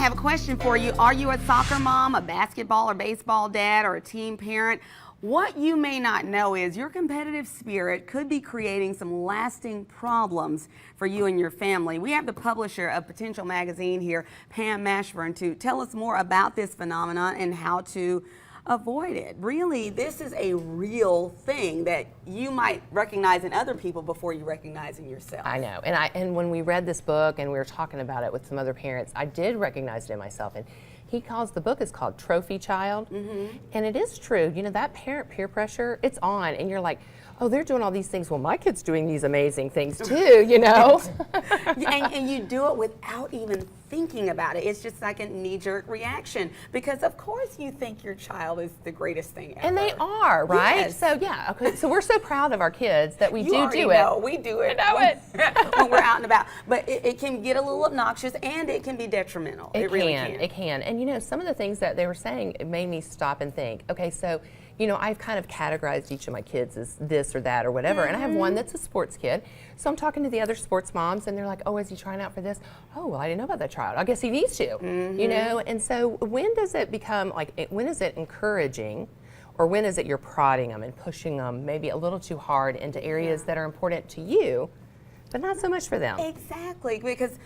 have a question for you. Are you a soccer mom, a basketball or baseball dad, or a team parent? What you may not know is your competitive spirit could be creating some lasting problems for you and your family. We have the publisher of Potential Magazine here, Pam Mashburn, to tell us more about this phenomenon and how to avoid it. Really, this is a real thing that you might recognize in other people before you recognize in yourself. I know, and when we read this book and we were talking about it with some other parents, I did recognize it in myself. And the book is called Trophy Child, and it is true. You know, that parent peer pressure, it's on, and you're like, oh, they're doing all these things. Well, my kid's doing these amazing things too, you know. and you do it without even thinking about it. It's just like a knee-jerk reaction because, of course, you think your child is the greatest thing ever. And they are, right? Yes. So yeah, okay. So we're so proud of our kids that we do it. We do it. I know it. When we're out and about. But it can get a little obnoxious and it can be detrimental. It really can. It can. And you know, some of the things that they were saying, it made me stop and think, okay, so you know, I've kind of categorized each of my kids as this or that or whatever, and I have one that's a sports kid. So I'm talking to the other sports moms, and they're like, oh, is he trying out for this? Oh, well, I didn't know about that child. I guess he needs to, you know? And so when does it become, like, when is it encouraging, or when is it you're prodding them and pushing them maybe a little too hard into areas that are important to you, but not so much for them? Exactly, because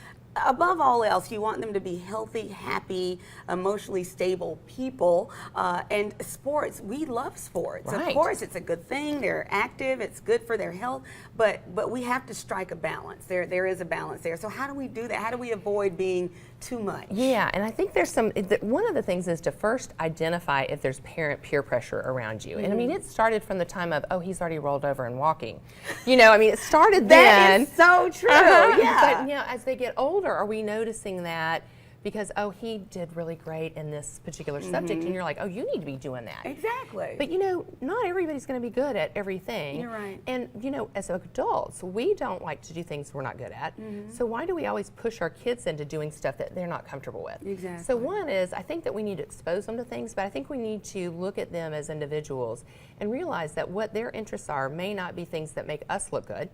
above all else, you want them to be healthy, happy, emotionally stable people. And sports, we love sports. Right. Of course, it's a good thing. They're active. It's good for their health. But we have to strike a balance. There is a balance there. So how do we do that? How do we avoid being too much? Yeah, and I think there's one of the things is to first identify if there's parent peer pressure around you. And I mean, it started from the time of, oh, he's already rolled over and walking. You know, I mean, it started then. That is so true. Yeah. But you know, as they get older, are we noticing that because, oh, he did really great in this particular subject, and you're like, oh, you need to be doing that. Exactly. But you know, not everybody's going to be good at everything. You're right. And you know, as adults, we don't like to do things we're not good at. So why do we always push our kids into doing stuff that they're not comfortable with? Exactly. So one is, I think that we need to expose them to things, but I think we need to look at them as individuals and realize that what their interests are may not be things that make us look good,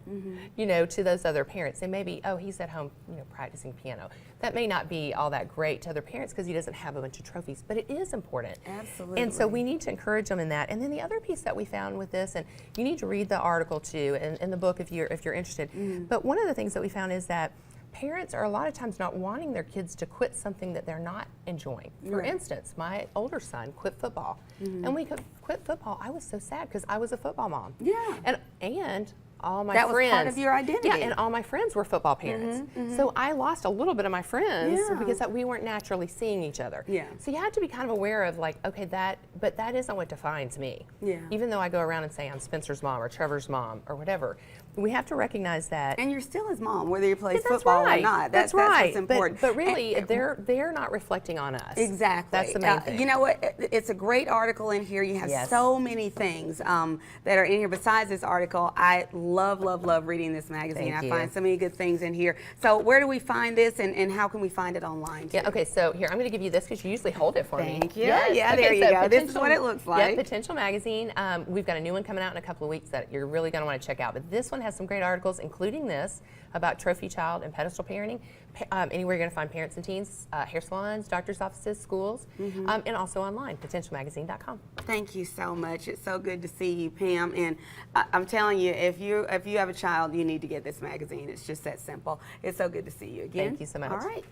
you know, to those other parents. And maybe, oh, he's at home, you know, practicing piano. That may not be all that great to other parents because he doesn't have a bunch of trophies, but it is important. Absolutely. And so we need to encourage them in that. And then the other piece that we found with this, and you need to read the article too, and in the book if you're interested. But one of the things that we found is that parents are a lot of times not wanting their kids to quit something that they're not enjoying. For instance, my older son quit football, and when he quit football, I was so sad because I was a football mom. Yeah. And all my friends. That was part of your identity. Yeah, and all my friends were football parents. So I lost a little bit of my friends because we weren't naturally seeing each other. Yeah. So you have to be kind of aware of like, okay, but that isn't what defines me. Yeah. Even though I go around and say I'm Spencer's mom or Trevor's mom or whatever, we have to recognize that. And you're still his mom, whether you play football or not. That's right. That's what's important. But really, they're not reflecting on us. Exactly. That's the main thing. You know what? It's a great article in here. You have so many things that are in here. Besides this article, I love reading this magazine. I find so many good things in here. So where do we find this, and how can we find it online too? Yeah. Okay. So here, I'm going to give you this because you usually hold it for me. Thank you. Yes. Yeah. Okay, there you go. This is what it looks like. Yeah. Potential Magazine. We've got a new one coming out in a couple of weeks that you're really going to want to check out. But this one has some great articles, including this about Trophy Child and Pedestal Parenting. Anywhere you're going to find parents and teens, hair salons, doctor's offices, schools, and also online, potentialmagazine.com. Thank you so much. It's so good to see you, Pam. And I'm telling you, if you have a child, you need to get this magazine. It's just that simple. It's so good to see you again. Thank you so much. All right.